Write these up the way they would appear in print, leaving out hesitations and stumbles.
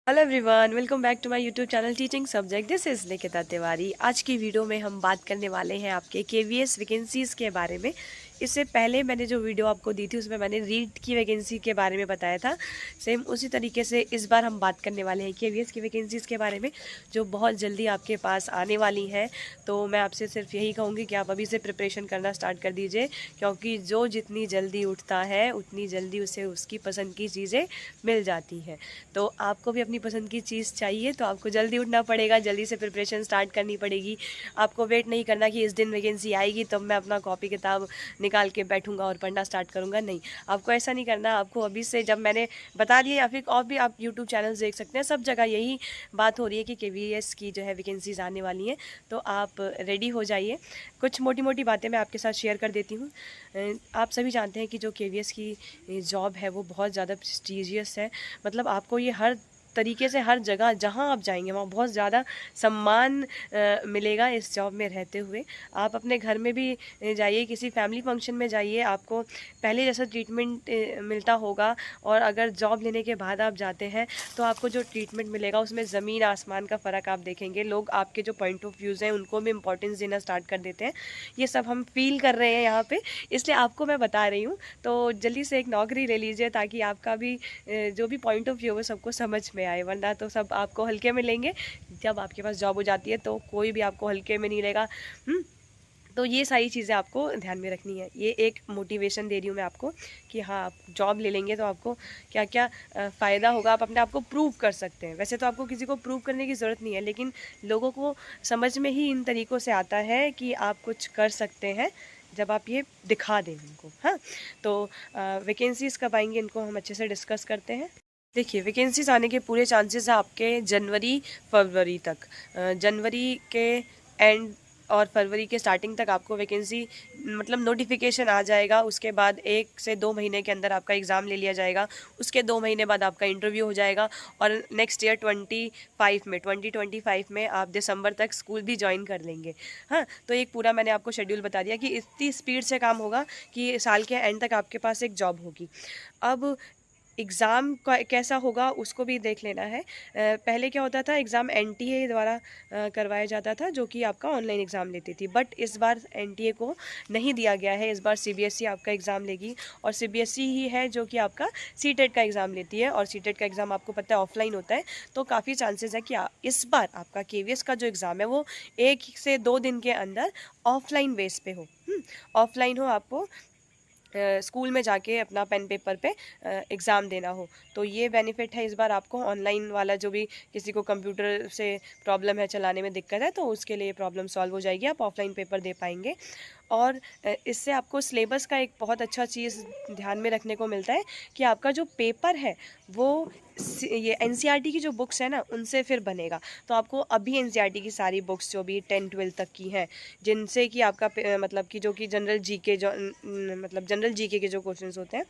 Hello everyone, welcome back to my YouTube channel teaching subject. This is Nikita Tiwari. आज की video में हम बात करने वाले हैं आपके केवीएस वैकेंसीज़ के बारे में। इससे पहले मैंने जो वीडियो आपको दी थी उसमें मैंने रीट की वैकेंसी के बारे में बताया था। सेम उसी तरीके से इस बार हम बात करने वाले हैं केवीएस की वैकेंसीज़ के बारे में, जो बहुत जल्दी आपके पास आने वाली हैं। तो मैं आपसे सिर्फ यही कहूँगी कि आप अभी से प्रिपरेशन करना स्टार्ट कर दीजिए, क्योंकि जो जितनी जल्दी उठता है उतनी जल्दी उसे उसकी पसंद की चीज़ें मिल जाती हैं। तो आपको भी अपनी पसंद की चीज़ चाहिए तो आपको जल्दी उठना पड़ेगा, जल्दी से प्रिपरेशन स्टार्ट करनी पड़ेगी। आपको वेट नहीं करना कि इस दिन वैकेंसी आएगी तब मैं अपना कॉपी किताब निकाल के बैठूंगा और पढ़ना स्टार्ट करूंगा। नहीं, आपको ऐसा नहीं करना। आपको अभी से, जब मैंने बता दिया, या फिर और भी आप यूट्यूब चैनल्स देख सकते हैं, सब जगह यही बात हो रही है कि केवीएस की जो है वैकेंसीज आने वाली हैं। तो आप रेडी हो जाइए। कुछ मोटी मोटी बातें मैं आपके साथ शेयर कर देती हूँ। आप सभी जानते हैं कि जो केवीएस की जॉब है वो बहुत ज़्यादा प्रेस्टीजियस है। मतलब आपको ये हर तरीके से, हर जगह जहाँ आप जाएंगे वहाँ बहुत ज़्यादा सम्मान मिलेगा इस जॉब में रहते हुए। आप अपने घर में भी जाइए, किसी फैमिली फंक्शन में जाइए, आपको पहले जैसा ट्रीटमेंट मिलता होगा। और अगर जॉब लेने के बाद आप जाते हैं तो आपको जो ट्रीटमेंट मिलेगा उसमें ज़मीन आसमान का फ़र्क आप देखेंगे। लोग आपके जो पॉइंट ऑफ व्यूज़ हैं उनको भी इम्पोर्टेंस देना स्टार्ट कर देते हैं। ये सब हम फील कर रहे हैं यहाँ पे, इसलिए आपको मैं बता रही हूँ। तो जल्दी से एक नौकरी ले लीजिए ताकि आपका भी जो भी पॉइंट ऑफ व्यू है सबको समझ में आए, वरना तो सब आपको हल्के में लेंगे। जब आपके पास जॉब हो जाती है तो कोई भी आपको हल्के में नहीं लेगा। तो ये सारी चीज़ें आपको ध्यान में रखनी है। ये एक मोटिवेशन दे रही हूँ मैं आपको कि हाँ, आप जॉब ले लेंगे तो आपको क्या क्या फ़ायदा होगा। आप अपने आप को प्रूव कर सकते हैं। वैसे तो आपको किसी को प्रूव करने की ज़रूरत नहीं है, लेकिन लोगों को समझ में ही इन तरीक़ों से आता है कि आप कुछ कर सकते हैं जब आप ये दिखा दें उनको। हाँ, तो वैकेंसीज़ कब आएंगी इनको हम अच्छे से डिस्कस करते हैं। देखिए, वैकेंसीज़ आने के पूरे चांसेस हैं आपके जनवरी फरवरी तक। जनवरी के एंड और फरवरी के स्टार्टिंग तक आपको वैकेंसी, मतलब नोटिफिकेशन आ जाएगा। उसके बाद 1 से 2 महीने के अंदर आपका एग्ज़ाम ले लिया जाएगा। उसके 2 महीने बाद आपका इंटरव्यू हो जाएगा और नेक्स्ट ईयर 2025 में आप दिसंबर तक स्कूल भी ज्वाइन कर लेंगे। हाँ, तो एक पूरा मैंने आपको शेड्यूल बता दिया कि इतनी स्पीड से काम होगा कि साल के एंड तक आपके पास एक जॉब होगी। अब एग्ज़ाम का कैसा होगा उसको भी देख लेना है। पहले क्या होता था, एग्ज़ाम एनटीए द्वारा करवाया जाता था, जो कि आपका ऑनलाइन एग्ज़ाम लेती थी। बट इस बार एनटीए को नहीं दिया गया है। इस बार सीबीएसई आपका एग्ज़ाम लेगी, और सीबीएसई ही है जो कि आपका सीटेट का एग्ज़ाम लेती है। और सीटेट का एग्ज़ाम आपको पता है ऑफलाइन होता है। तो काफ़ी चांसेस है कि इस बार आपका केवीएस का जो एग्ज़ाम है वो 1 से 2 दिन के अंदर ऑफलाइन बेस पे हो। ऑफलाइन हो, आपको स्कूल में जाके अपना पेन पेपर पे एग्ज़ाम देना हो। तो ये बेनिफिट है इस बार आपको। ऑनलाइन वाला, जो भी किसी को कंप्यूटर से प्रॉब्लम है, चलाने में दिक्कत है, तो उसके लिए प्रॉब्लम सॉल्व हो जाएगी, आप ऑफलाइन पेपर दे पाएंगे। और इससे आपको सिलेबस का एक बहुत अच्छा चीज़ ध्यान में रखने को मिलता है कि आपका जो पेपर है वो ये एनसीईआरटी की जो बुक्स है ना उनसे फिर बनेगा। तो आपको अभी एनसीईआरटी की सारी बुक्स जो भी 10-12 तक की हैं, जिनसे कि आपका मतलब कि जो कि जनरल जीके, जो मतलब जनरल जीके के जो क्वेश्चंस होते हैं,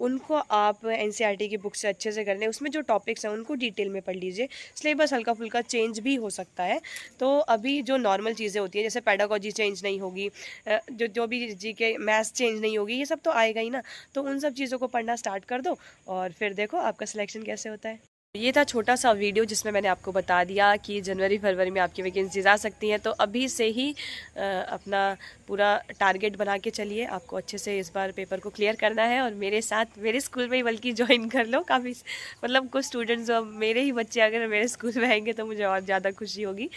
उनको आप एनसीईआरटी की बुक से अच्छे से कर लें। उसमें जो टॉपिक्स हैं उनको डिटेल में पढ़ लीजिए। सिलेबस हल्का फुल्का चेंज भी हो सकता है। तो अभी जो नॉर्मल चीज़ें होती हैं, जैसे पेडागोजी चेंज नहीं होगी, जो जो भी जीके मैथ्स चेंज नहीं होगी, ये सब तो आएगा ही ना। तो उन सब चीज़ों को पढ़ना स्टार्ट कर दो और फिर देखो आपका सिलेक्शन कैसे होता है। ये था छोटा सा वीडियो जिसमें मैंने आपको बता दिया कि जनवरी फरवरी में आपकी वैकेंसीज आ सकती हैं। तो अभी से ही अपना पूरा टारगेट बना के चलिए। आपको अच्छे से इस बार पेपर को क्लियर करना है, और मेरे साथ मेरे स्कूल में ही बल्कि ज्वाइन कर लो। काफ़ी मतलब कुछ स्टूडेंट्स, अब मेरे ही बच्चे अगर मेरे स्कूल में आएंगे तो मुझे और ज़्यादा खुशी होगी।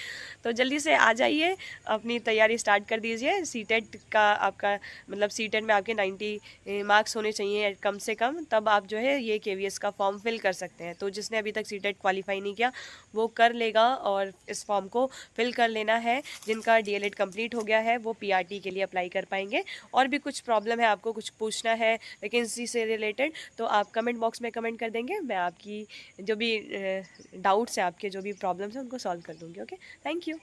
तो जल्दी से आ जाइए, अपनी तैयारी स्टार्ट कर दीजिए। सीटेट का आपका, मतलब सीटेट में आपके 90 मार्क्स होने चाहिए कम से कम, तब आप जो है ये केवीएस का फॉर्म फिल कर सकते हैं। तो जिसने अभी तक सीटेट क्वालिफाई नहीं किया वो कर लेगा और इस फॉर्म को फिल कर लेना है। जिनका डीएलएड कंप्लीट हो गया है वो पीआरटी के लिए अप्लाई कर पाएंगे। और भी कुछ प्रॉब्लम है, आपको कुछ पूछना है वैकेंसी से रिलेटेड, तो आप कमेंट बॉक्स में कमेंट कर देंगे। मैं आपकी जो भी डाउट्स हैं, आपके जो भी प्रॉब्लम्स हैं, उनको सॉल्व कर दूँगी। Okay, thank you.